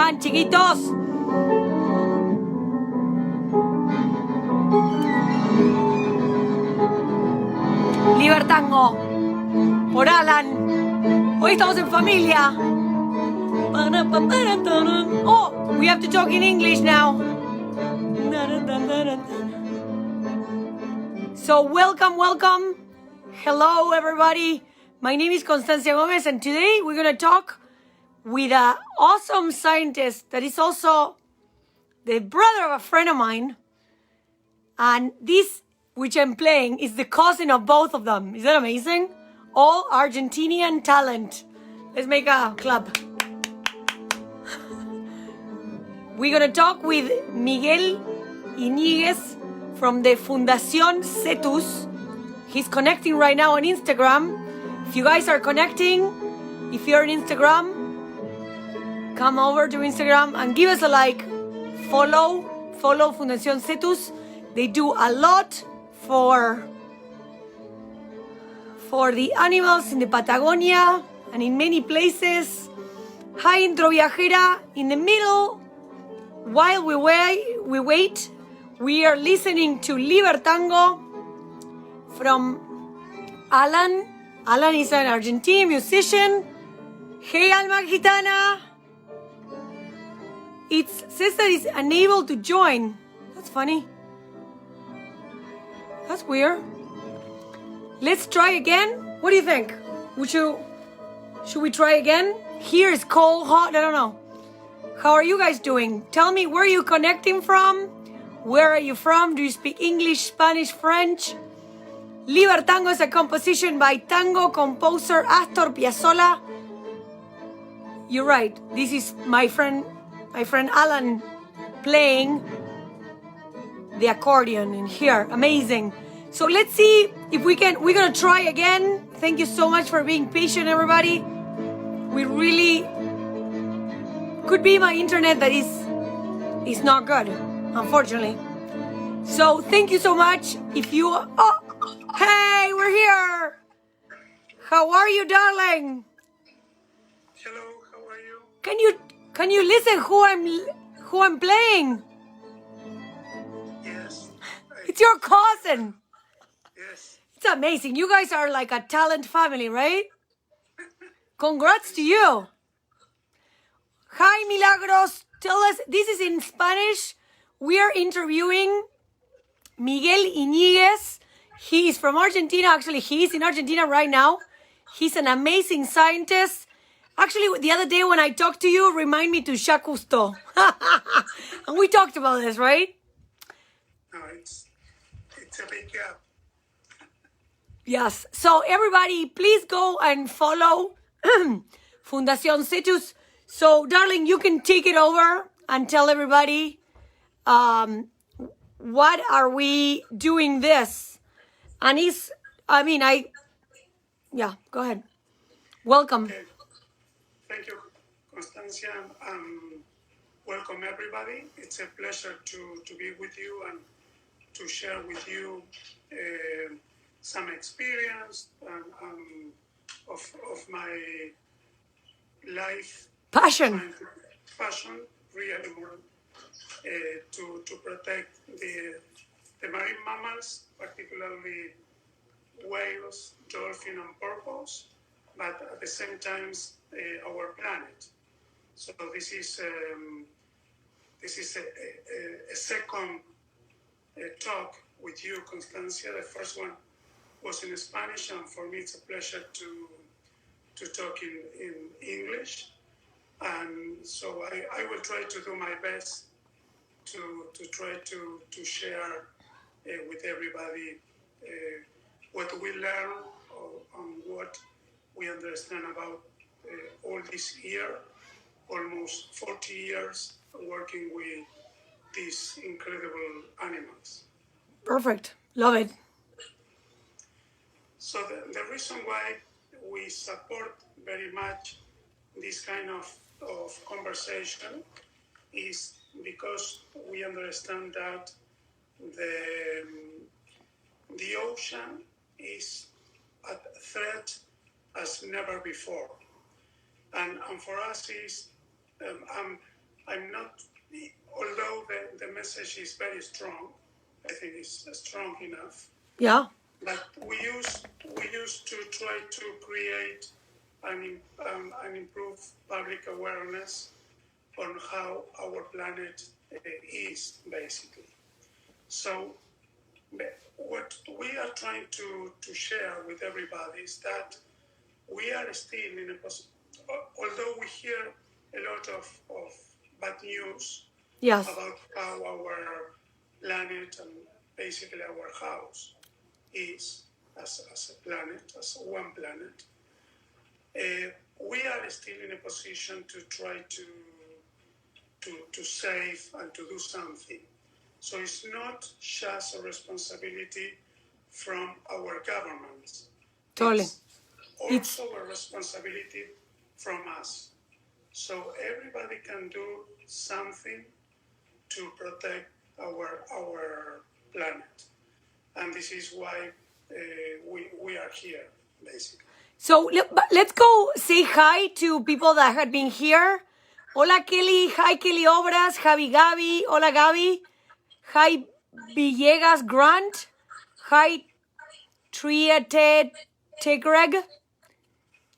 están, chiquitos? Libertango, por Alan. Hoy estamos en familia. Oh, we have to talk in English now. So welcome. Hello, everybody. My name is Constancia Gomez, and today we're going to talk with an awesome scientist that is also the brother of a friend of mine. And this, which I'm playing, is the cousin of both of them. Is that amazing? All Argentinian talent. Let's make a clap. We're going to talk with Miguel Iniguez from the Fundación Cethus. He's connecting right now on Instagram. If you guys are connecting, if you're on Instagram, come over to Instagram and give us a like. Follow Fundación Cethus. They do a lot for the animals in the Patagonia and in many places. Hi, Intro Viajera. In the middle, while we wait, we are listening to Libertango from Alan. Alan is an Argentinian musician. Hey, Alma Gitana. It says that it's unable to join. That's funny. That's weird. Let's try again. What do you think? Should we try again? Here is cold, hot, I don't know. How are you guys doing? Tell me, where are you connecting from? Where are you from? Do you speak English, Spanish, French? Libertango is a composition by tango composer Astor Piazzolla. You're right. This is my friend Alan playing the accordion in here. Amazing. So let's see if we can. We're gonna try again. Thank you so much for being patient, everybody. We really could be my internet that is not good, unfortunately. So thank you so much. If you hey, we're here. How are you, darling? Hello, how are you? Can you listen who I'm playing? Yes. It's your cousin. Yes. It's amazing. You guys are like a talent family, right? Congrats to you. Hi, Milagros. Tell us, this is in Spanish. We are interviewing Miguel Iniguez. He is from Argentina. Actually, he is in Argentina right now. He's an amazing scientist. Actually, the other day when I talked to you, remind me to Jacques Cousteau. And we talked about this, right? No, it's a big gap. Yes. So everybody, please go and follow Fundación Cethus. So, darling, you can take it over and tell everybody what are we doing this. And go ahead. Welcome. Okay. Thank you, Constancia. Welcome, everybody. It's a pleasure to be with you and to share with you some experience of my life. Passion, really more to protect the marine mammals, particularly whales, dolphin, and porpoise, but at the same time our planet. So this is a second talk with you, Constancia. The first one was in Spanish, and for me it's a pleasure to talk in English. And so I will try to do my best to try to share with everybody what we learn and what we understand about all this year, almost 40 years working with these incredible animals. Perfect. Love it. So the reason why we support very much this kind of conversation is because we understand that the ocean is at threat as never before. And for us is, I'm not, although the message is very strong, I think it's strong enough. Yeah. But we used to try to create and improve public awareness on how our planet is, basically. So what we are trying to share with everybody is that we are still in a position, although we hear a lot of bad news Yes. about how our planet and basically our house is as a planet, as one planet, we are still in a position to try to save and to do something. So it's not just a responsibility from our governments. Totally. It's also a responsibility from us. So everybody can do something to protect our planet. And this is why we are here, basically. So let's go say hi to people that had been here. Hola Kelly, hi Kelly Obras, Javi Gaby, hola Gaby, hi Villegas Grant, hi Tria Tegreg,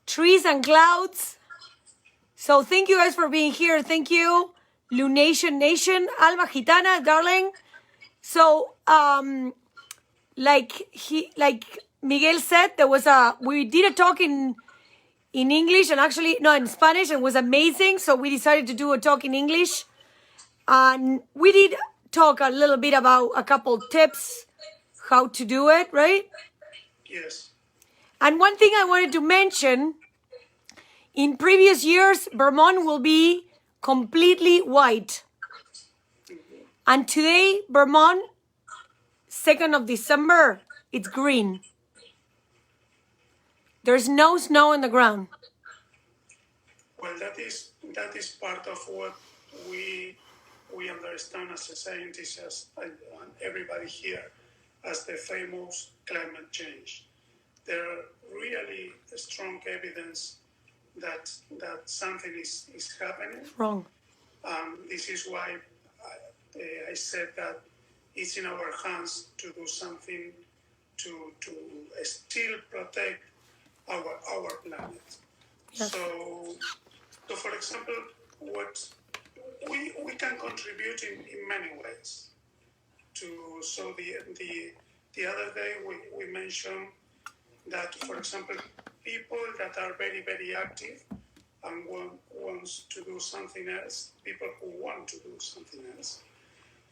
Trees and Clouds. So thank you guys for being here. Thank you, Lunation Nation, Alma Gitana, darling. So like Miguel said, we did a talk in English and actually, no, in Spanish, and it was amazing. So we decided to do a talk in English. And we did talk a little bit about a couple tips, how to do it, right? Yes. And one thing I wanted to mention, in previous years, Vermont will be completely white. And today, Vermont, 2nd of December, it's green. There's no snow on the ground. Well, that is part of what we understand as a scientist, and everybody here, as the famous climate change. There are really strong evidence that something is happening. Wrong. This is why I said that it's in our hands to do something to still protect our planet. Yes. So for example, what we can contribute in many ways. So the other day we mentioned that, for example, people that are very, very active and wants to do something else, people who want to do something else,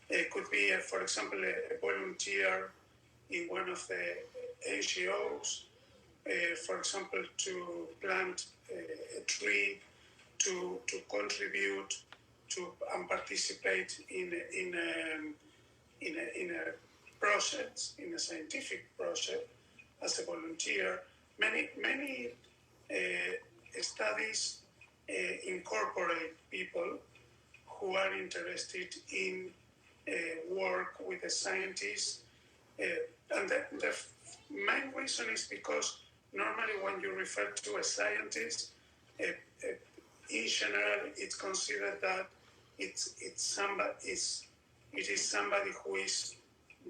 it could be, for example, a volunteer in one of the NGOs, for example, to plant a tree, to contribute to and participate in a project, in a scientific project, as a volunteer. Many studies incorporate people who are interested in work with the scientists, and the main reason is because normally when you refer to a scientist, in general, it's considered that it is somebody who is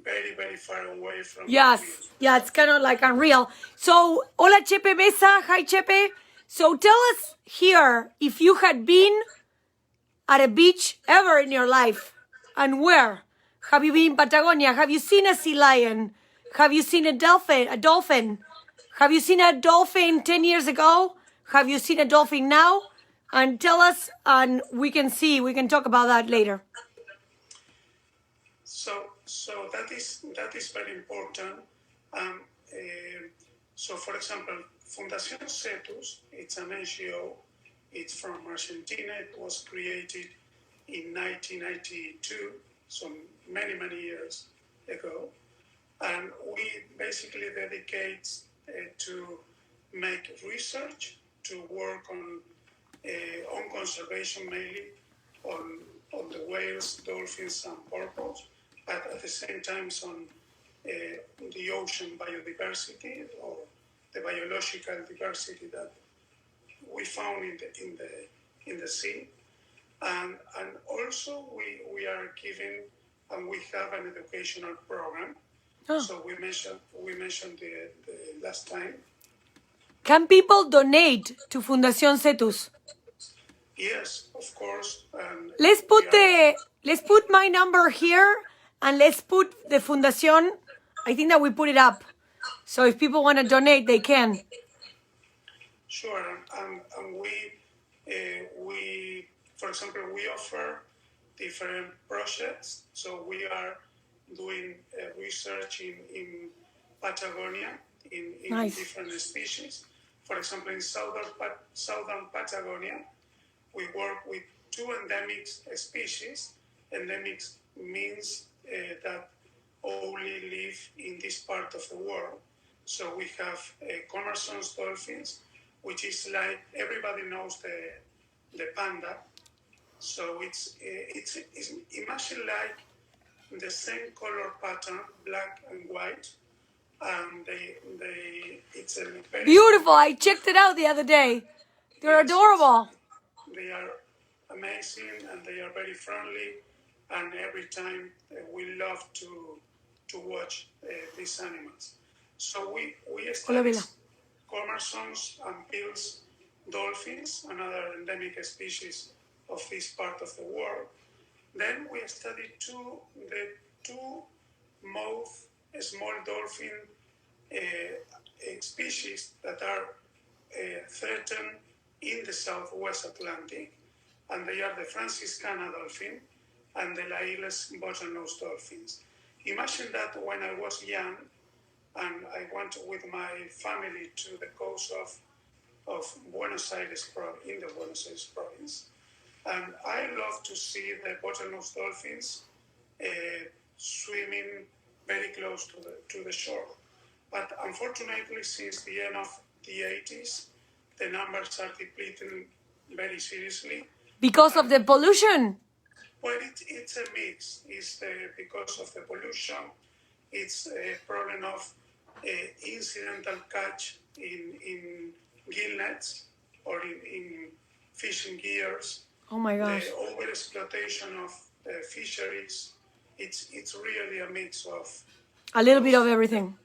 very, very far away from. Yes, yeah, it's kind of like unreal. So, hola Chepe Mesa, hi Chepe. So tell us here if you had been at a beach ever in your life, and where. Have you been in Patagonia? Have you seen a sea lion? Have you seen a dolphin? Have you seen a dolphin 10 years ago? Have you seen a dolphin now? And tell us, and we can talk about that later. So that is very important. So for example, Fundación Cethus, it's an NGO. It's from Argentina. It was created in 1992, so many, many years ago. And we basically dedicate to make research, to work on conservation, mainly on the whales, dolphins, and porpoise, but at the same time on the ocean biodiversity, or the biological diversity that we found in the sea. And also we are giving, and we have an educational program. Oh. So we mentioned the last time. Can people donate to Fundación Cethus? Yes, of course. Let's put my number here, and let's put the Fundación. I think that we put it up. So if people want to donate, they can. Sure, and we, for example, we offer different projects. So we are doing research in Patagonia in Nice. different species. For example, in southern Patagonia, we work with 2 endemic species. Endemic means that only live in this part of the world. So we have Commerson's dolphins, which is like, everybody knows the panda. So it's imagine like the same color pattern, black and white, and it's a very Beautiful. I checked it out the other day. They're adorable. They are amazing, and they are very friendly, and every time we love to watch these animals. So we established Commerson's and Peel's dolphins, another endemic species of this part of the world. Then we studied the two most small dolphin species that are threatened in the Southwest Atlantic, and they are the Franciscana dolphin and the Lailes bottlenose dolphins. Imagine that when I was young, and I went with my family to the coast of Buenos Aires, in the Buenos Aires province, and I love to see the bottlenose dolphins swimming very close to the shore. But unfortunately, since the end of the 80s, the numbers are depleting very seriously. Because of the pollution? Well, it's a mix. It's because of the pollution. It's a problem of incidental catch in gill nets or in fishing gears. Oh my gosh. The overexploitation of fisheries. It's really a mix of... A little bit of everything.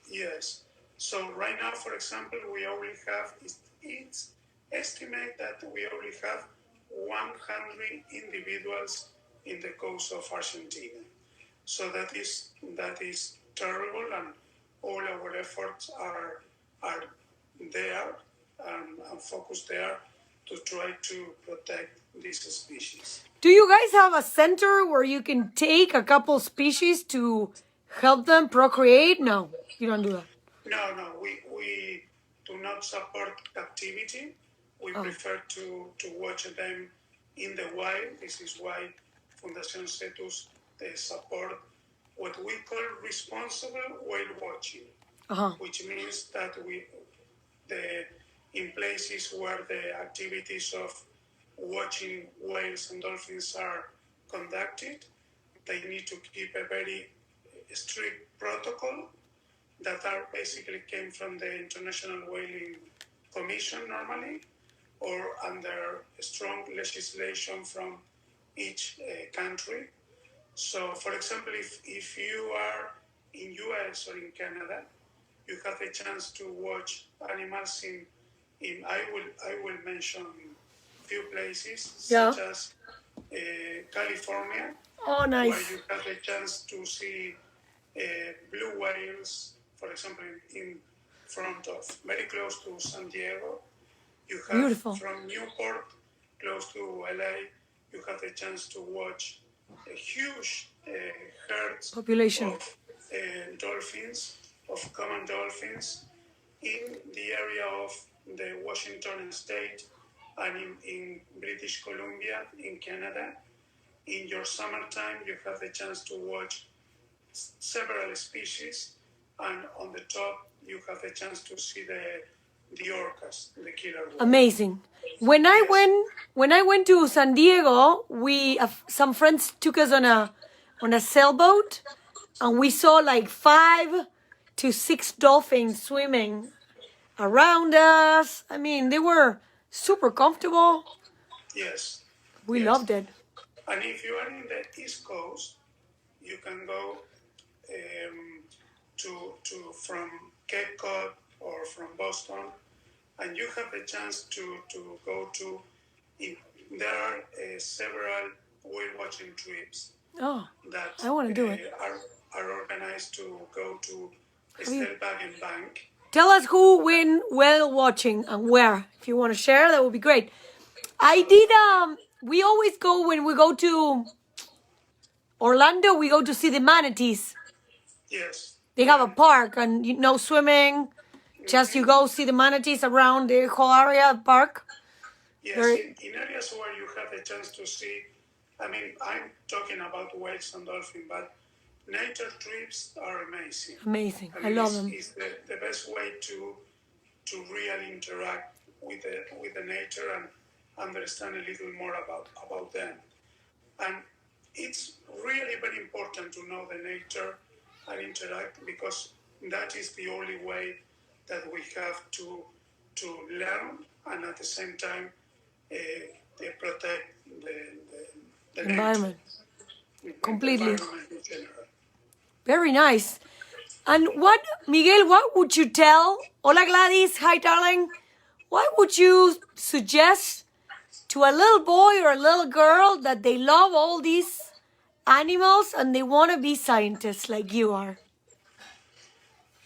Yes. So right now, for example, we only have, it's estimated that we only have 100 individuals in the coast of Argentina. So that is terrible, and all our efforts are there and focused there to try to protect these species. Do you guys have a center where you can take a couple species to help them procreate? No, you don't do that. No, we do not support captivity. We prefer to watch them in the wild. This is why Fundación Cethus support what we call responsible whale watching, which means that in places where the activities of watching whales and dolphins are conducted, they need to keep a very strict protocol that are basically came from the International Whaling Commission normally, or under strong legislation from each country. So, for example, if you are in US or in Canada, you have the chance to watch animals in I will mention a few places, such as California, oh, nice. where you have the chance to see blue whales, for example, in front of, very close to San Diego. You have Beautiful. From Newport, close to LA, you have the chance to watch a huge herds Population of dolphins, of common dolphins, in the area of the Washington state and in British Columbia, in Canada. In your summertime, you have the chance to watch several species, and on the top, you have the chance to see the orcas, the killer whales. Amazing. When I went to San Diego, some friends took us on a sailboat, and we saw like 5 to 6 dolphins swimming around us. I mean, they were super comfortable. Yes. We Yes. loved it. And if you are in the East Coast, you can go from Cape Cod or from Boston, and you have the chance to go to. There are several whale watching trips Oh, that I want to do it. are organized to go to Stelbagen Bank. Tell us who win whale watching and where. If you want to share, that would be great. I did, we always go when we go to Orlando, we go to see the manatees. Yes. They have a park and no swimming. Just you go see the manatees around the whole area park. Yes, in areas where you have the chance to see, I mean, I'm talking about whales and dolphins, but nature trips are amazing. Amazing. I I mean, love them. It's the best way to really interact with the nature and understand a little more about them. And it's really very important to know the nature and interact, because that is the only way that we have to learn and at the same time protect the Environment. nature, Completely. the environment in general. Very nice. And what, Miguel, what would you tell? Hola Gladys, hi darling. What would you suggest to a little boy or a little girl that they love all these animals and they want to be scientists like you are?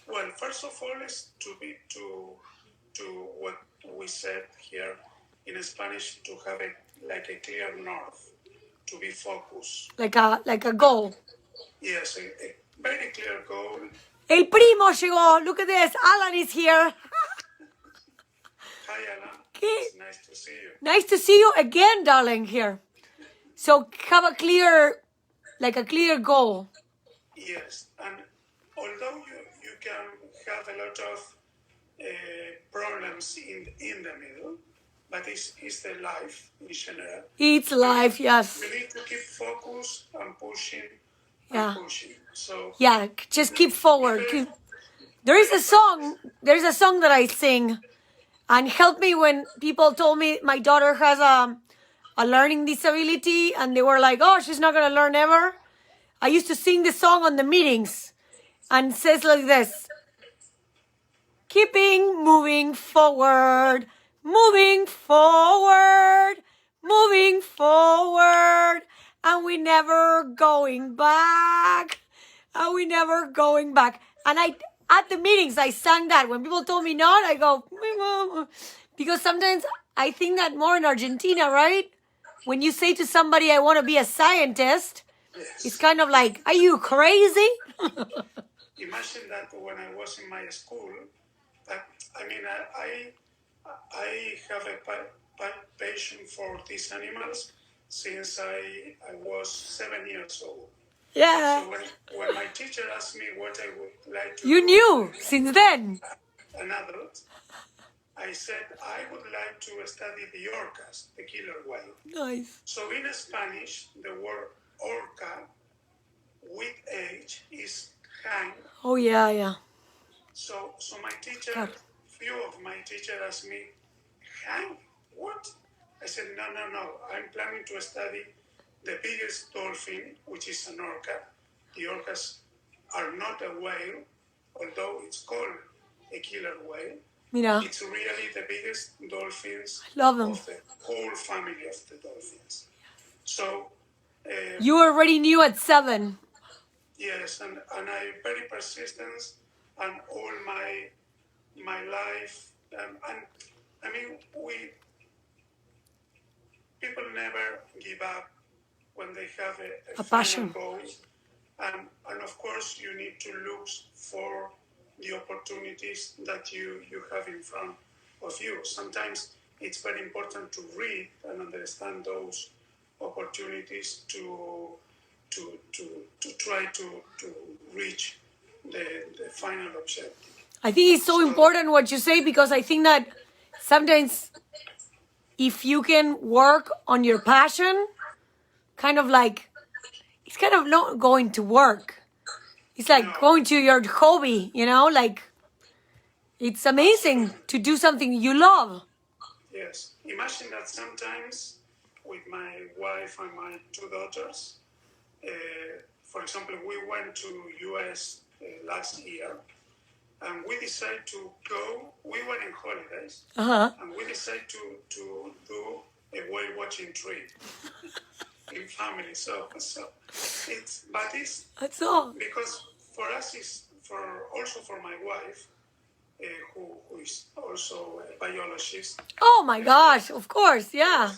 Well, first of all, is to what we said here in Spanish, to have a clear north, to be focused. Like a goal. Yes, a very clear goal. El primo llegó. Look at this. Alan is here. Hi, Alan. ¿Qué? It's nice to see you. Nice to see you again, darling, here. So have a clear goal. Yes, and although you can have a lot of problems in the middle, but it's the life in general. It's life, yes. You need to keep focused and pushing Yeah. and pushing. So Yeah, just keep forward. There is a song that I sing, and help me when people told me my daughter has a learning disability, and they were like, "Oh, she's not gonna learn ever." I used to sing this song on the meetings, and it says like this: keeping moving forward, moving forward, moving forward, and we never going back, and we never going back. And at the meetings, I sang that. When people told me not, I go, because sometimes I think that more in Argentina, right? When you say to somebody, I want to be a scientist, it's kind of like, are you crazy? imagine that when I was in my school, I have a passion for these animals since I was 7 years old. Yeah. So when my teacher asked me what I would like to You do knew since then. an adult, I said I would like to study the orcas, the killer whale. Nice. So in Spanish, the word orca with H is hang. Oh, yeah. So my teacher, God. few of my teachers asked me, hang? What? I said, no. I'm planning to study the biggest dolphin, which is an orca. The orcas are not a whale, although it's called a killer whale. Mira, It's really the biggest dolphins love them. of the whole family of the dolphins. So, You already knew at 7. yes, and I'm very persistent, and all my life, and I mean, people never give up when they have a passion. final goal, and of course you need to look for the opportunities that you have in front of you. Sometimes it's very important to read and understand those opportunities to try to reach the final objective. I think it's so important what you say, because I think that sometimes if you can work on your passion, kind of like, it's kind of not going to work. It's like going to your hobby, like it's amazing to do something you love. Yes. Imagine that sometimes with my wife and my two daughters. For example, we went to US last year, and we decided to go. We were in holidays, and we decided to do a whale watching trip in family. So That's all. because for us also for my wife, who is also a biologist. Oh my gosh, of course, yeah.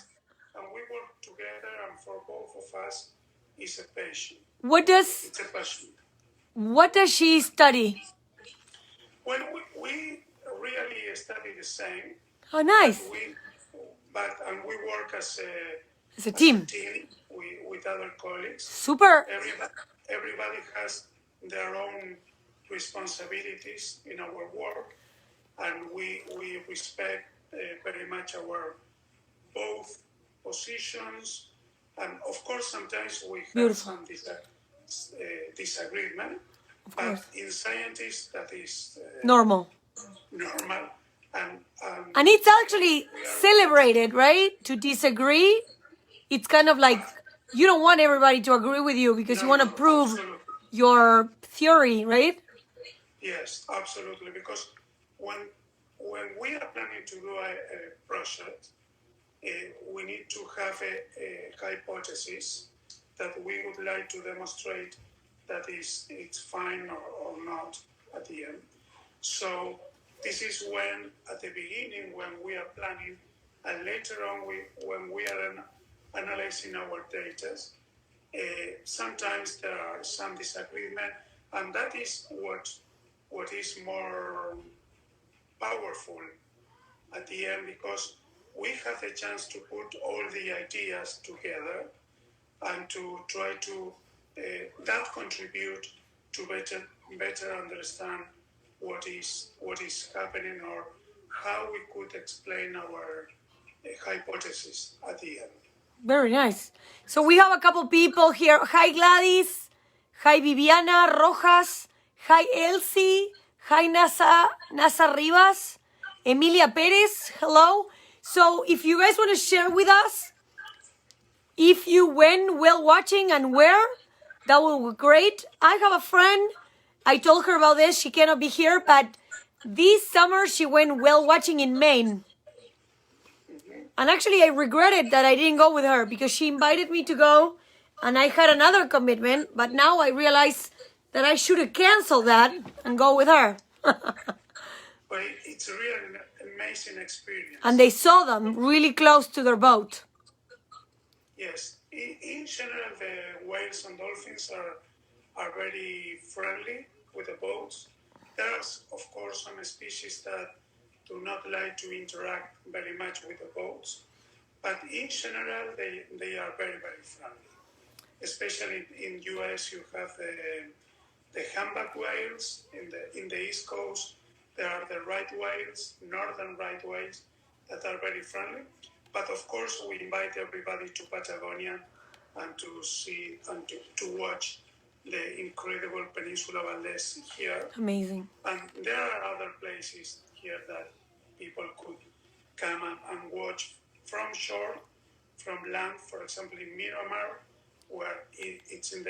And we work together, and for both of us, it's a passion. It's a passion. What does she study? Well, we really study the same. Oh, nice. And we work as a team. With other colleagues. Super. Everybody has their own responsibilities in our work, and we respect very much our both positions, and of course sometimes we have some disagreement, but in scientists that is normal. And it's actually celebrated, right? To disagree, it's kind of like you don't want everybody to agree with you because you want to prove your theory, right? Yes, absolutely. Because when we are planning to do a project, we need to have a hypothesis that we would like to demonstrate that it's fine or not at the end. So this is when, at the beginning, when we are planning, and later on, when we are analyzing our data, sometimes there are some disagreement, and that is what is more powerful at the end, because we have a chance to put all the ideas together and to try to that contribute to better understand what is happening, or how we could explain our hypothesis at the end. Very nice. So we have a couple people here. Hi Gladys. Hi Viviana Rojas. Hi Elsie. Hi Nasa Rivas. Emilia Perez. Hello. So if you guys want to share with us if you went whale watching and where, that would be great. I have a friend. I told her about this. She cannot be here, but this summer she went whale watching in Maine. And actually, I regretted that I didn't go with her because she invited me to go and I had another commitment. But now I realize that I should have canceled that and go with her. But it's a really amazing experience. And they saw them really close to their boat. Yes. In general, the whales and dolphins are very friendly with the boats. There's, of course, some species that do not like to interact very much with the boats. But in general, they are very, very friendly. Especially in US, you have the humpback whales. In the East Coast, there are the right whales, northern right whales, that are very friendly. But of course, we invite everybody to Patagonia and to see and to watch the incredible Peninsula Valdez here. Amazing. And there are other places here that people could come and watch from shore, from land. For example, in Miramar, where it's in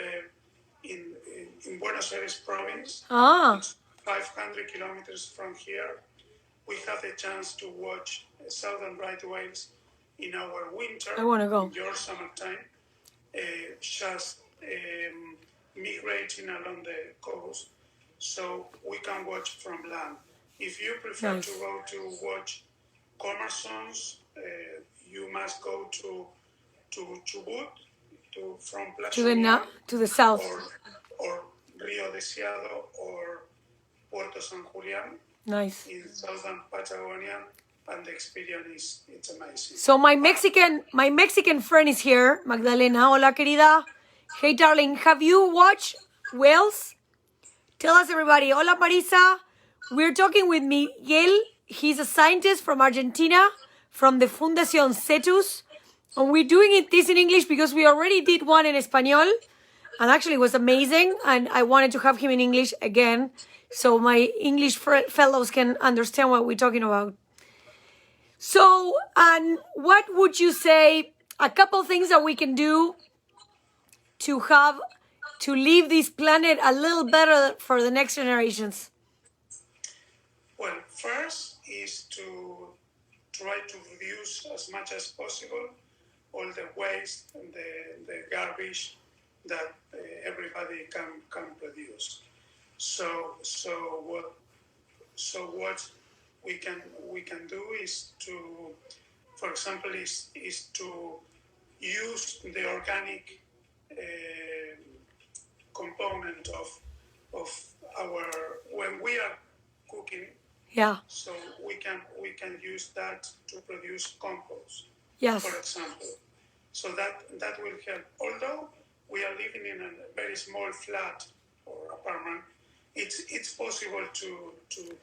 Buenos Aires province. It's 500 kilometers from here. We have the chance to watch southern right whales in our winter. I want to go. In your summertime, just migrating along the coast, so we can watch from land. If you prefer to go to watch commersons, you must go to Chubut, from Plaza to the south, or Rio Deseado or Puerto San Julián. Nice. In southern Patagonia, and the experience it's amazing. So my Mexican friend is here, Magdalena. Hola, querida. Hey, darling. Have you watched whales? Tell us, everybody. Hola, Marisa. We're talking with Miguel. He's a scientist from Argentina, from the Fundación Cethus. And we're doing this in English because we already did one in Espanol. And actually it was amazing. And I wanted to have him in English again, so my English fellows can understand what we're talking about. So, and what would you say a couple things that we can do to leave this planet a little better for the next generations? Well, first is to try to reduce as much as possible all the waste and the garbage that everybody can produce. So what we can do is to, for example, is to use the organic component of our, when we are cooking. Yeah. So we can use that to produce compost. Yes. For example. So that will help. Although we are living in a very small flat or apartment, it's possible to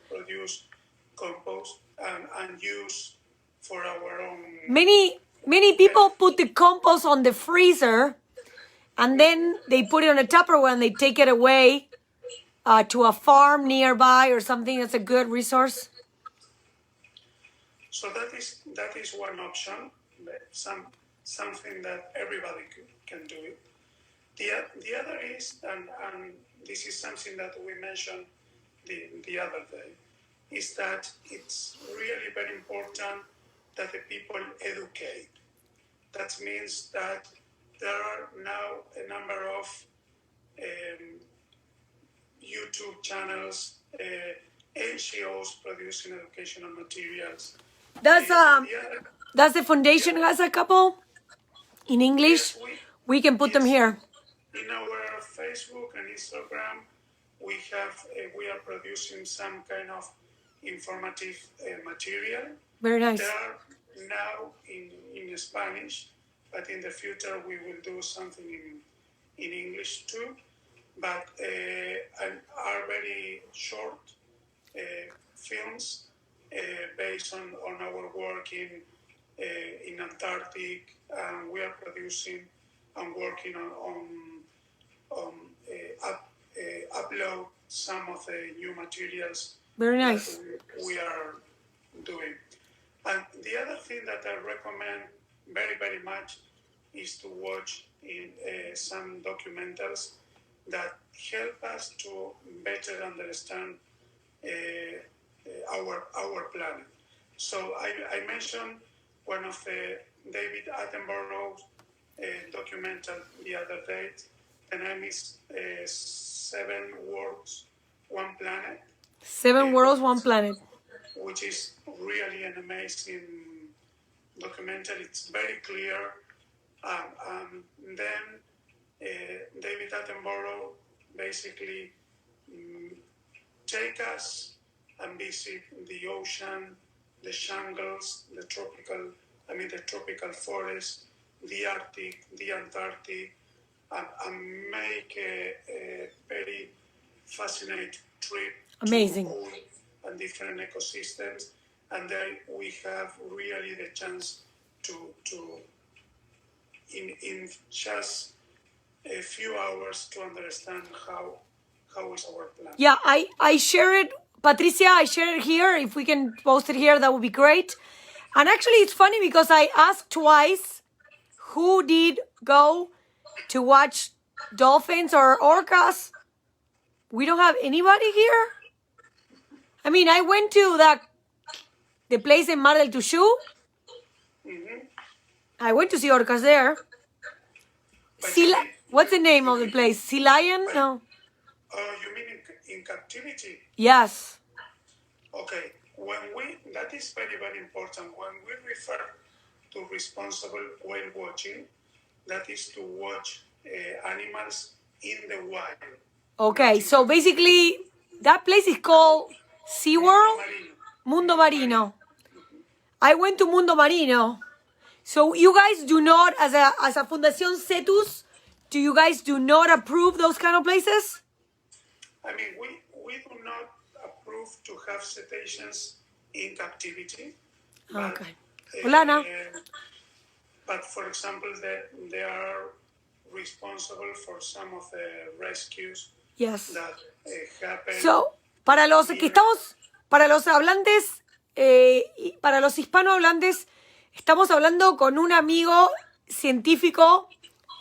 produce compost and use for our own. Many people put the compost on the freezer, and then they put it on a Tupperware and they take it away to a farm nearby or something. That's a good resource. So that is one option. Something that everybody can do it. The other is, and this is something that we mentioned the other day, is that it's really very important that the people educate. That means that there are now a number of YouTube channels, NGOs producing educational materials. Does the Fundación has a couple in English? Yes, we can put them here. In our Facebook and Instagram, we are producing some kind of informative material. Very nice. They are now in Spanish, but in the future we will do something in English too. But are very short films based on our work in Antarctic, and we are producing and working on upload some of the new materials. Very nice. That we are doing. And the other thing that I recommend very, very much is to watch some documentaries that help us to better understand our planet. So I mentioned one of the David Attenborough's documentary the other day. The name is 7 Worlds, One Planet. 7 Worlds, One Planet. Which is really an amazing documentary. It's very clear. Then David Attenborough basically take us and visit the ocean, the jungles, the tropical forests, the Arctic, the Antarctic, and make a very fascinating trip. Amazing. To all and different ecosystems, and then we have really the chance to in just a few hours to understand how is our planet. Yeah, I share it, Patricia. I share it here. If we can post it here, that would be great. And actually, it's funny because I asked twice who did go to watch dolphins or orcas. We don't have anybody here. I mean, I went to the place in Mar del Tuyú. Mm-hmm. I went to see orcas there. What's the name of the place? Sea Lion? No. You mean in captivity? Yes. Okay. That is very, very important. When we refer to responsible whale watching, that is to watch animals in the wild. Okay, so basically, that place is called SeaWorld? Mundo Marino. I went to Mundo Marino. So you guys do not, as a Fundación Cethus, you guys do not approve those kind of places? I mean, we do not approve to have cetaceans in captivity. Okay. Hola, but for example, they are responsible for some of the rescues that happen. So, para los hablantes, para los hispanohablantes, estamos hablando con un amigo científico,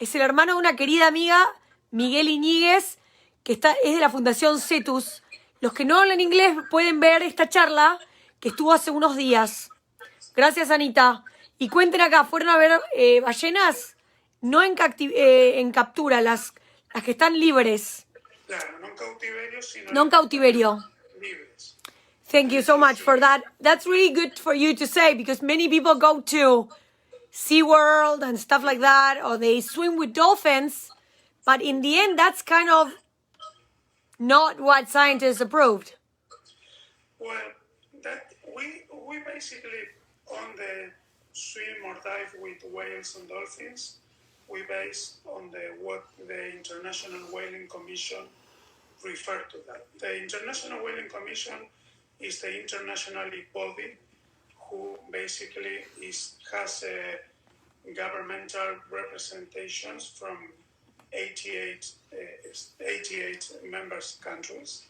es el hermano de una querida amiga, Miguel Iniguez, que es de la Fundación Cethus. Los que no hablan inglés pueden ver esta charla que estuvo hace unos días. Gracias, Anita. Y cuenten acá, ¿fueron a ver ballenas? No en captura, las que están libres. Claro, no en cautiverio, sino No en cautiverio. libres. Thank you so much for that. That's really good for you to say, because many people go to SeaWorld and stuff like that, or they swim with dolphins, but in the end, that's kind of not what scientists approved. Well, that we basically, on the swim or dive with whales and dolphins, we base on what the International Whaling Commission refer to that. The International Whaling Commission is the international body who basically has governmental representations from 88 member countries.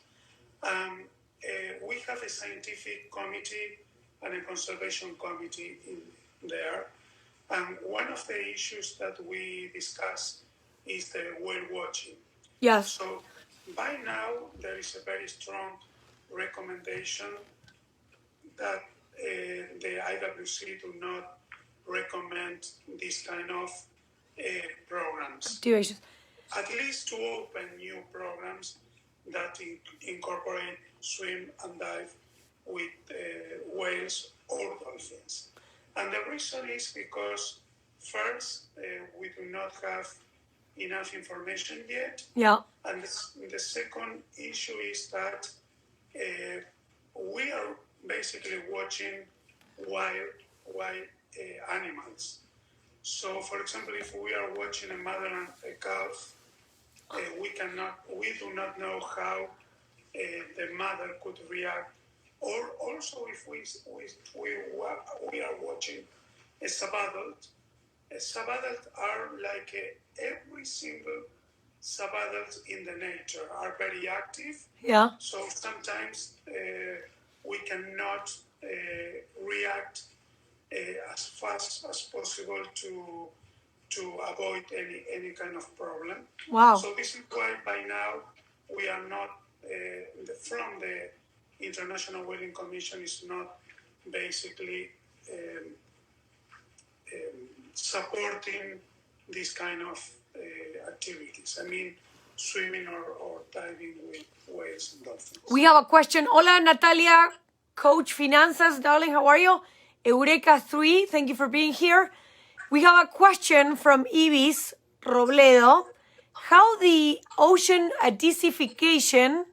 We have a scientific committee and a conservation committee in there. And one of the issues that we discuss is the whale watching. Yes. So by now, there is a very strong recommendation that the IWC do not recommend this kind of programs. At least to open new programs that incorporate swim and dive with whales or dolphins. And the reason is because, first, we do not have enough information yet. Yeah. And the second issue is that we are basically watching wild animals. So, for example, if we are watching a mother and a calf, we do not know how the mother could react. Or also, if we are watching a subadult are like every single subadult in the nature are very active. Yeah. So sometimes we cannot react as fast as possible to avoid any kind of problem. Wow. So this is why by now we are not from the International Whaling Commission is not basically supporting this kind of activities. I mean, swimming or diving with whales and dolphins. We have a question. Hola, Natalia, Coach Finanzas, darling, how are you? Eureka 3, thank you for being here. We have a question from Ibis Robledo. How the ocean acidification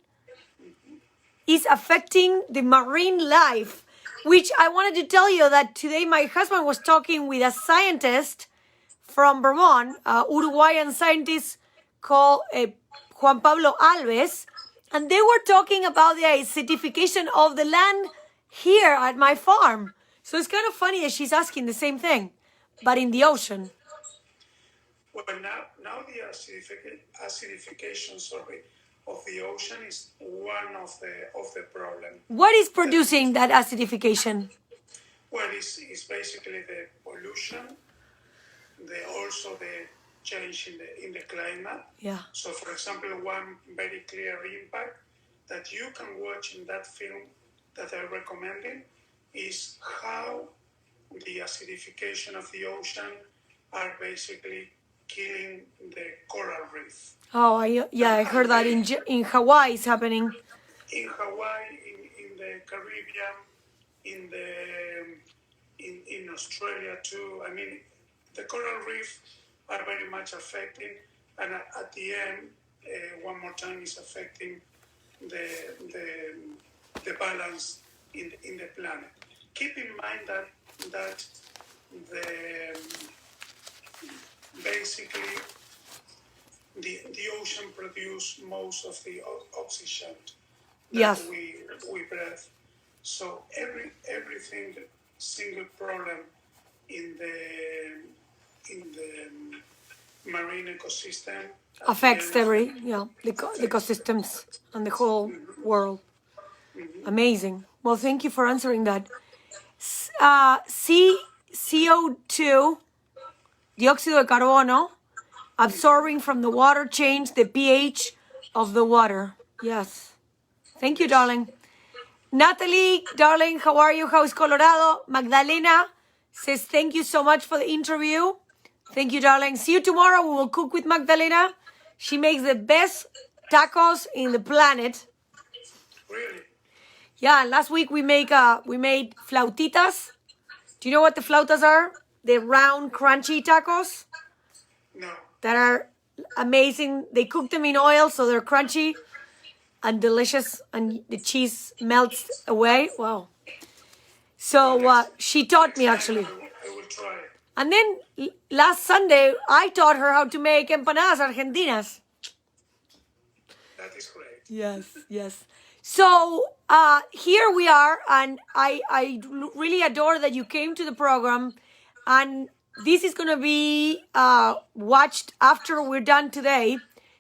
is affecting the marine life, which I wanted to tell you that today my husband was talking with a scientist from Vermont, Uruguayan scientist called Juan Pablo Alves, and they were talking about the acidification of the land here at my farm. So it's kind of funny that she's asking the same thing, but in the ocean. Well, now the acidification, of the ocean is one of the problem. What is producing that acidification? Well, it's basically the pollution, also the change in the climate. Yeah. So, for example, one very clear impact that you can watch in that film that I'm recommending is how the acidification of the ocean are basically killing the coral reef. Oh, I heard that in Hawaii it's happening. In Hawaii, in the Caribbean, in Australia too. I mean, the coral reef are very much affecting, and at the end, one more time, is affecting the balance in the planet. Keep in mind that basically the ocean produce most of the oxygen that we breathe. So every single problem in the marine ecosystem affects the ecosystems and the whole world. Mm-hmm. Amazing. Well, thank you for answering that. CO2. dióxido de carbono, absorbing from the water, change the pH of the water. Yes. Thank you, darling. Natalie, darling, how are you? How is Colorado? Magdalena says thank you so much for the interview. Thank you, darling. See you tomorrow. We will cook with Magdalena. She makes the best tacos in the planet. Really? Yeah, last week we made flautitas. Do you know what the flautas are? The round, crunchy tacos No. that are amazing. They cook them in oil, so they're crunchy and delicious, and the cheese melts away. Wow. So she taught me, actually. I will try. And then last Sunday, I taught her how to make empanadas argentinas. That is great. Yes, yes. So here we are, and I really adore that you came to the program, and this is going to be watched after we're done today.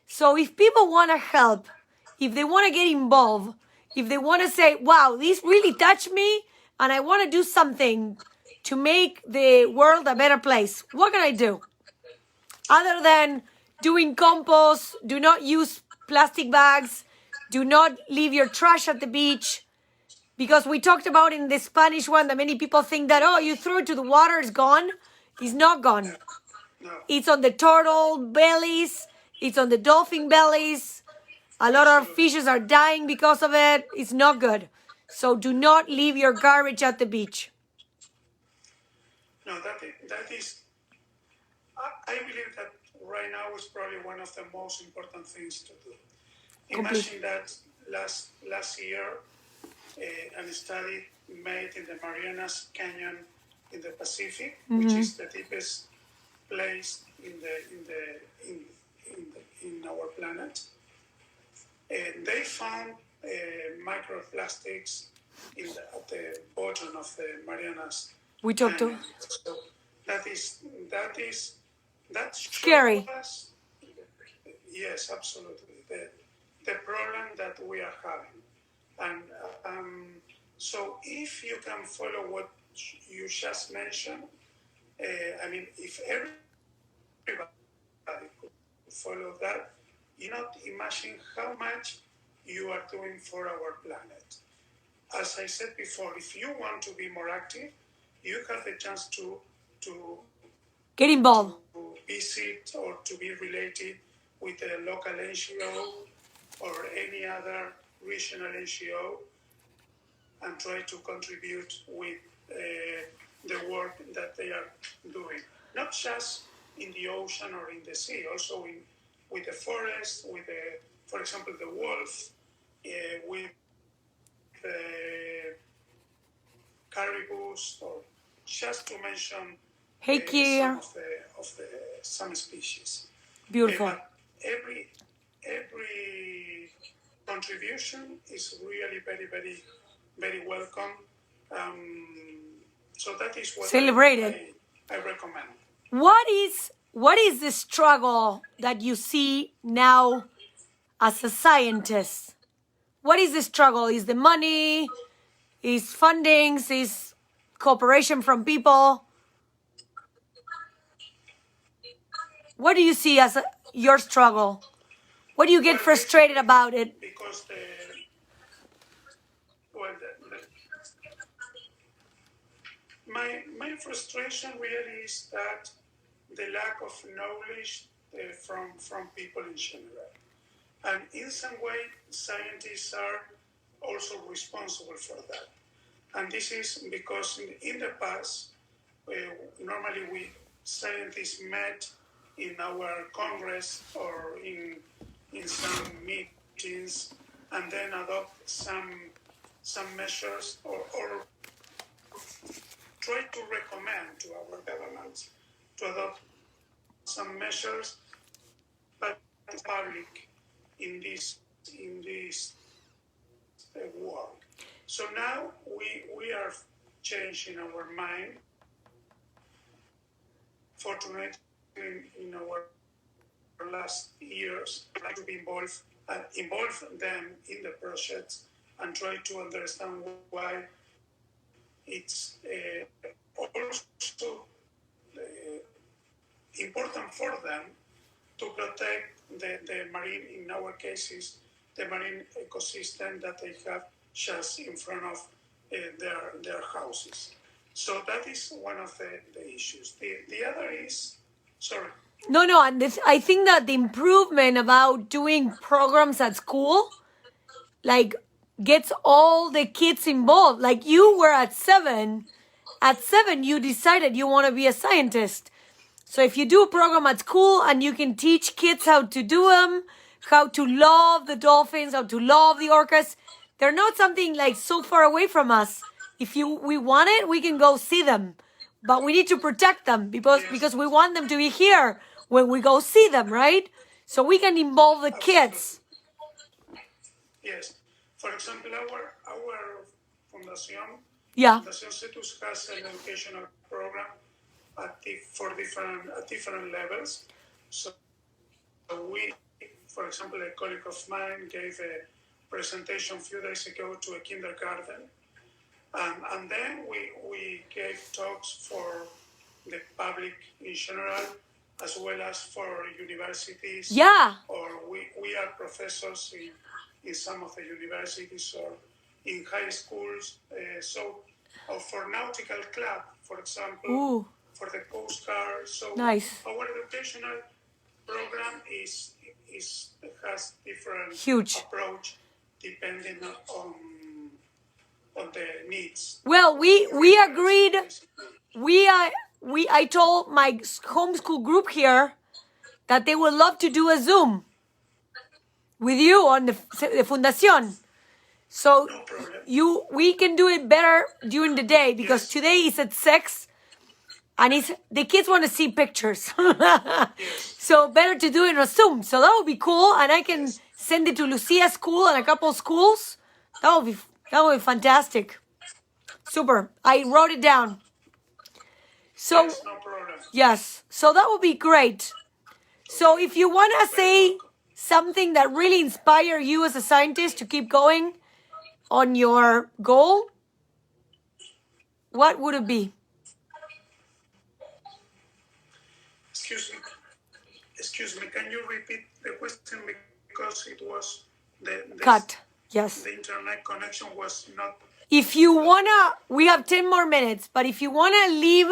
So if people want to help, if they want to get involved, if they want to say, wow, this really touched me, and I want to do something to make the world a better place, what can I do? Other than doing compost, do not use plastic bags, do not leave your trash at the beach, because we talked about in the Spanish one that many people think that, oh, you throw it to the water, it's gone. It's not gone. No. It's on the turtle bellies, it's on the dolphin bellies. A lot of fishes are dying because of it. It's not good. So do not leave your garbage at the beach. No, that is I believe that right now is probably one of the most important things to do. Imagine that last year, a study made in the Marianas Canyon in the Pacific, which is the deepest place in our planet. They found microplastics at the bottom of the Marianas. We talked to. So that Scary. Us, yes, absolutely. The problem that we are having, and so if you can follow what you just mentioned, I mean, if everybody could follow that, you not imagine how much you are doing for our planet. As I said before, if you want to be more active, you have the chance to get involved, to visit or to be related with a local NGO or any other regional NGO and try to contribute with the work that they are doing. Not just in the ocean or in the sea, also with the forest, with for example, the wolf, with caribous, or just to mention some species. Beautiful. But every contribution is really very, very, very welcome. So that is what I recommend. What is the struggle that you see now as a scientist? What is the struggle? Is the money? Is fundings? Is cooperation from people? What do you see as your struggle? What do you get frustrated about it? Because my frustration really is that the lack of knowledge from people in general. And in some way, scientists are also responsible for that. And this is because in the past, normally we scientists met in our Congress or in some meetings and then adopt some measures or try to recommend to our governments to adopt some measures, but public in this work. So now we are changing our mind. Fortunately, in our last years, try to be involve them in the projects and try to understand why it's also for them to protect the marine, in our cases, the marine ecosystem that they have just in front of their houses. So that is one of the issues. The other is, sorry. No, and I think that the improvement about doing programs at school, like, gets all the kids involved. Like, you were at 7. At 7, you decided you want to be a scientist. So if you do a program at school and you can teach kids how to do them, how to love the dolphins, how to love the orcas, they're not something like so far away from us. If we want it, we can go see them. But we need to protect them because we want them to be here when we go see them, right? So we can involve the kids. Yes. For example, our Fundación, Fundación Cethus has an educational program at different levels. So we, for example, a colleague of mine gave a presentation a few days ago to a kindergarten. And then we gave talks for the public in general, as well as for universities. Yeah. Or we are professors in some of the universities or in high schools. Or for nautical club, for example. Ooh. For the Coast Guard. So nice. Our educational program has different approach depending on the needs. Well, we agreed. I told my homeschool group here that they would love to do a Zoom with you on the Fundación. So no we can do it better during the day because today is at 6 and the kids want to see pictures. So better to do it on Zoom. So that would be cool, and I can send it to Lucia's school and a couple schools. That would be fantastic. Super. I wrote it down. So no problem. Yes. So that would be great. So if you want to say something that really inspire you as a scientist to keep going on your goal, what would it be? Excuse me, can you repeat the question because it was cut? Yes. The internet connection was not. If you wanna, we have 10 more minutes, but if you wanna leave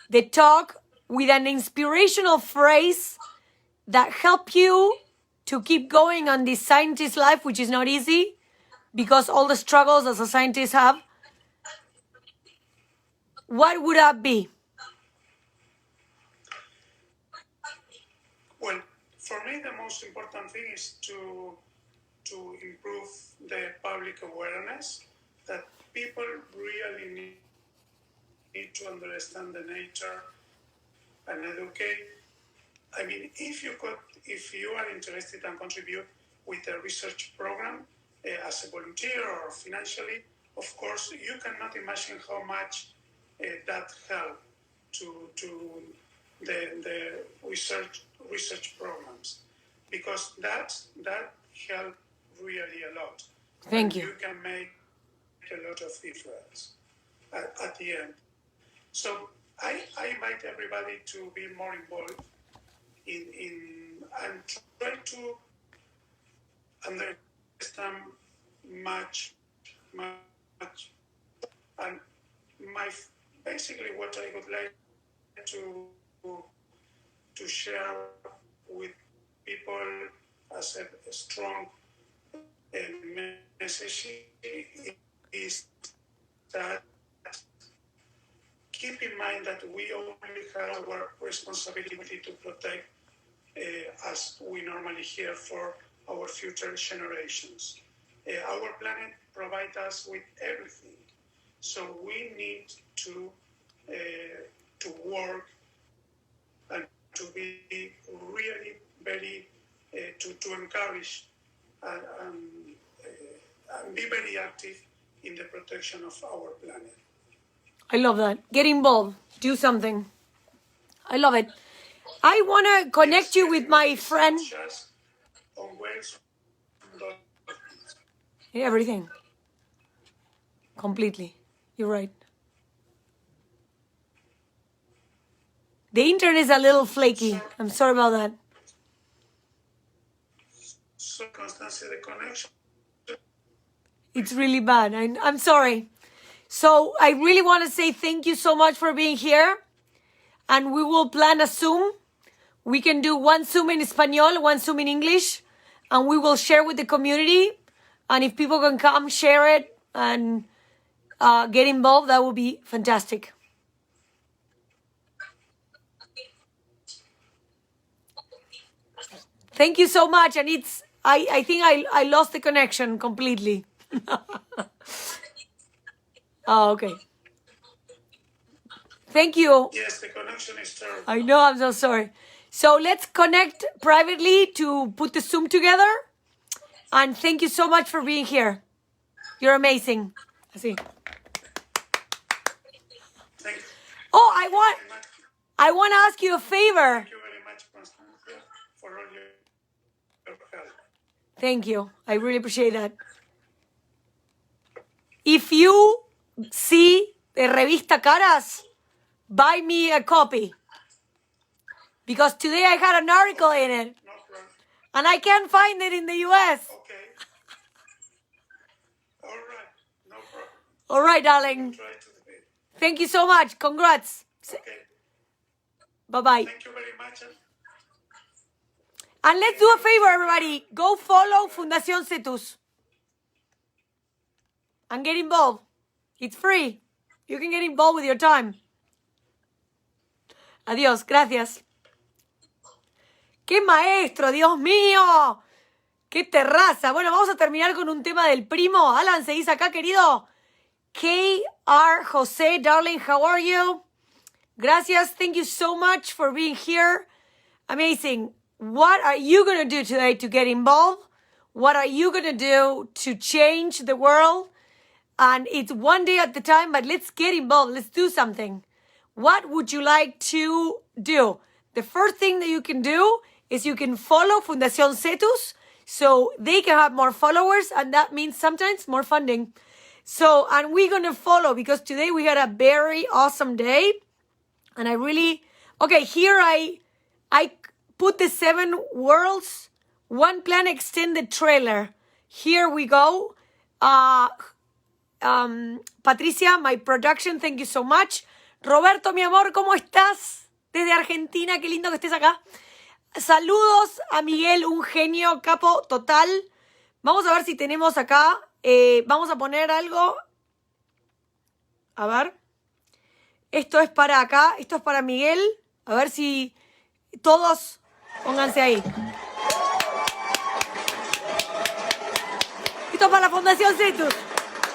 the talk with an inspirational phrase that help you to keep going on this scientist life, which is not easy because all the struggles as a scientist have, what would that be? Well, for me, the most important thing is to improve the public awareness that people really need to understand the nature and educate. I mean, if you are interested and contribute with a research program as a volunteer or financially, of course, you cannot imagine how much that help to the research programs, because that help really a lot. Thank you. You can make a lot of difference at the end. So I invite everybody to be more involved in and try to understand much, and basically what I would like to share with people as a strong message is that keep in mind that we only have our responsibility to protect as we normally hear for our future generations. Our planet provides us with everything, so we need to work and to be really very to encourage and be very active in the protection of our planet. I love that. Get involved. Do something. I love it. I want to connect you with my friend. Everything. Completely. You're right. The internet is a little flaky. I'm sorry about that. So, Constancia, the connection. It's really bad. I'm sorry. So I really want to say thank you so much for being here. And we will plan a Zoom. We can do one Zoom in Espanol, one Zoom in English. And we will share with the community. And if people can come, share it and get involved, that would be fantastic. Thank you so much. And I think I lost the connection completely. Oh, okay. Thank you. Yes, the connection is terrible. I know, I'm so sorry. So let's connect privately to put the Zoom together. And thank you so much for being here. You're amazing. Así. Thank you. Oh, I want to ask you a favor. Thank you very much, Constancia, for all your help. Thank you. I really appreciate that. If you see the Revista Caras, buy me a copy. Because today I had an article in it. No problem. And I can't find it in the US. Okay. All right. No problem. All right, darling. Try to debate. Thank you so much. Congrats. Okay. Bye-bye. Thank you very much. And let's do a favor, everybody. Go follow Fundación Cethus. And get involved. It's free. You can get involved with your time. Adiós. Gracias. ¡Qué maestro! ¡Dios mío! ¡Qué terraza! Bueno, vamos a terminar con un tema del primo. Alan, ¿seguís acá, querido? K.R. José, darling, how are you? Gracias. Thank you so much for being here. Amazing. What are you going to do today to get involved? What are you going to do to change the world? And it's one day at a time, but let's get involved. Let's do something. What would you like to do? The first thing that you can do is you can follow Fundación Cethus so they can have more followers, and that means sometimes more funding. So, and we're going to follow because today we had a very awesome day. And I really, okay, here I put the 7 worlds, one plan extended trailer. Here we go. Patricia, my production, thank you so much. Roberto, mi amor, ¿cómo estás? Desde Argentina, qué lindo que estés acá. Saludos a Miguel, un genio, capo total. Vamos a ver si tenemos acá. Vamos a poner algo. A ver. Esto es para acá, esto es para Miguel. A ver si todos pónganse ahí. Esto es para la Fundación Cethus.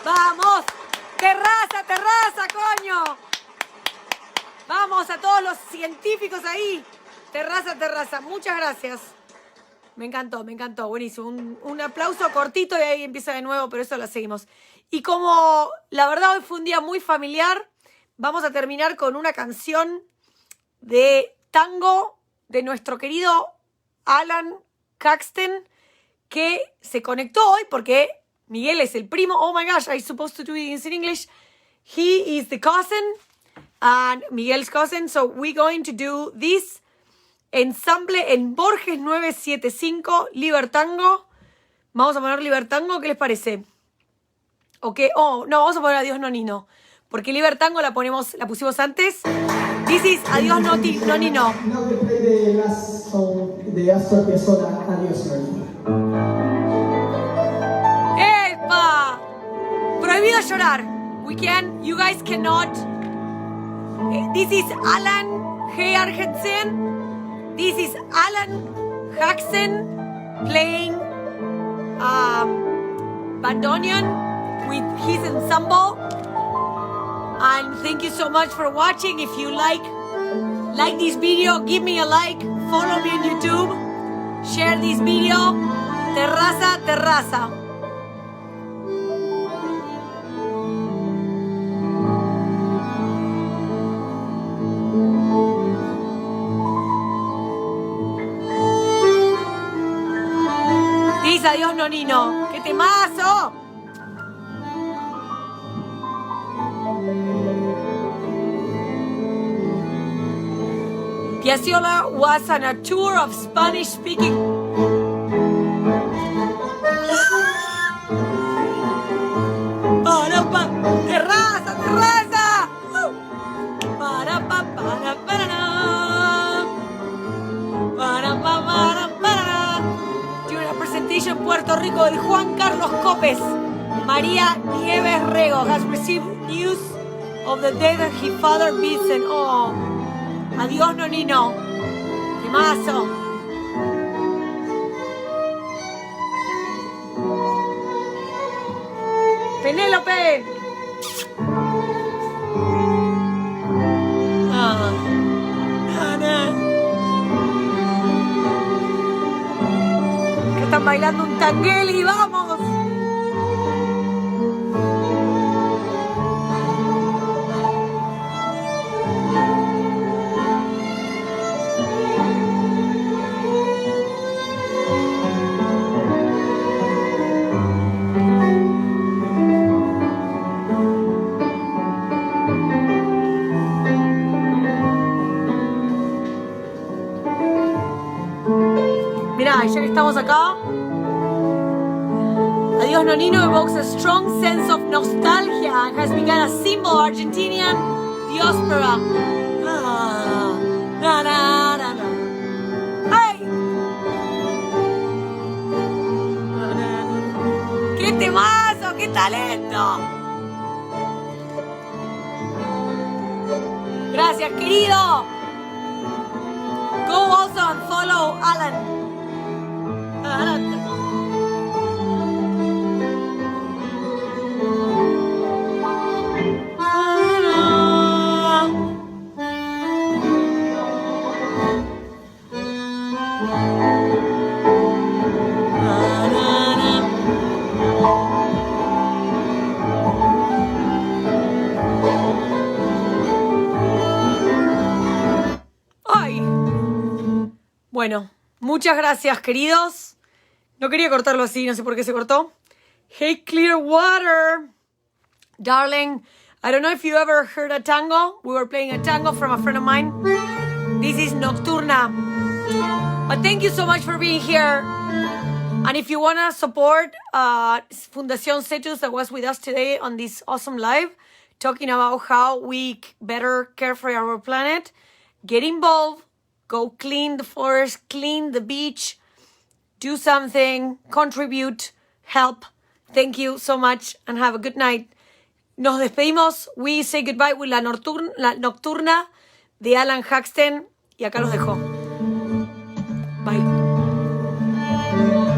¡Vamos! ¡Terraza, terraza, coño! Vamos a todos los científicos ahí. Terraza, terraza. Muchas gracias. Me encantó, buenísimo. Un aplauso cortito y ahí empieza de nuevo, pero eso lo seguimos. Y como la verdad hoy fue un día muy familiar, vamos a terminar con una canción de tango de nuestro querido Alan Caxton, que se conectó hoy porque Miguel es el primo. Oh my gosh, I'm supposed to do this in English. He is the cousin and Miguel's cousin. So we're going to do this ensamble en Borges 975, Libertango. Vamos a poner Libertango, ¿qué les parece? ¿O qué? Oh, no, vamos a poner Adiós Nonino. Porque Libertango la pusimos antes. This is Adiós Nonino. Now we play the last song, the Astor Piazzolla, Adiós Nonino. ¡Epa! Prohibido llorar. You guys cannot. This is Alan Geergensen. This is Alan Jackson playing bandoneon with his ensemble. And thank you so much for watching. If you like this video, give me a like. Follow me on YouTube. Share this video. Terraza, terraza. Dice Adiós Nonino. ¡Qué temazo! Piazzolla was on a tour of Spanish-speaking. ¡Terraza, terraza! Tiene una presentation en Puerto Rico del Juan Carlos Copes. María Nieves Rego has received news of the day that his father Vincent. Oh, adiós, Nonino. ¡Qué mazo! Penélope. Que están bailando un tangueli, vamos. Mirá, ya que estamos acá, Adiós Nonino evokes a strong sense of nostalgia and has become a symbol of Argentinian diaspora. ¡Ay! ¡Qué temazo! ¡Qué talento! Gracias, querido. Go also and follow Alan. Ay. Bueno, muchas gracias, queridos. No quería cortarlo así, no sé por qué se cortó. Hey, Clearwater. Darling, I don't know if you ever heard a tango. We were playing a tango from a friend of mine. This is Nocturna. But thank you so much for being here. And if you want to support Fundación Cethus that was with us today on this awesome live, talking about how we better care for our planet, get involved, go clean the forest, clean the beach, do something, contribute, help. Thank you so much and have a good night. Nos despedimos. We say goodbye with la Nocturna de Alan Haxton. Y acá los dejo. Bye.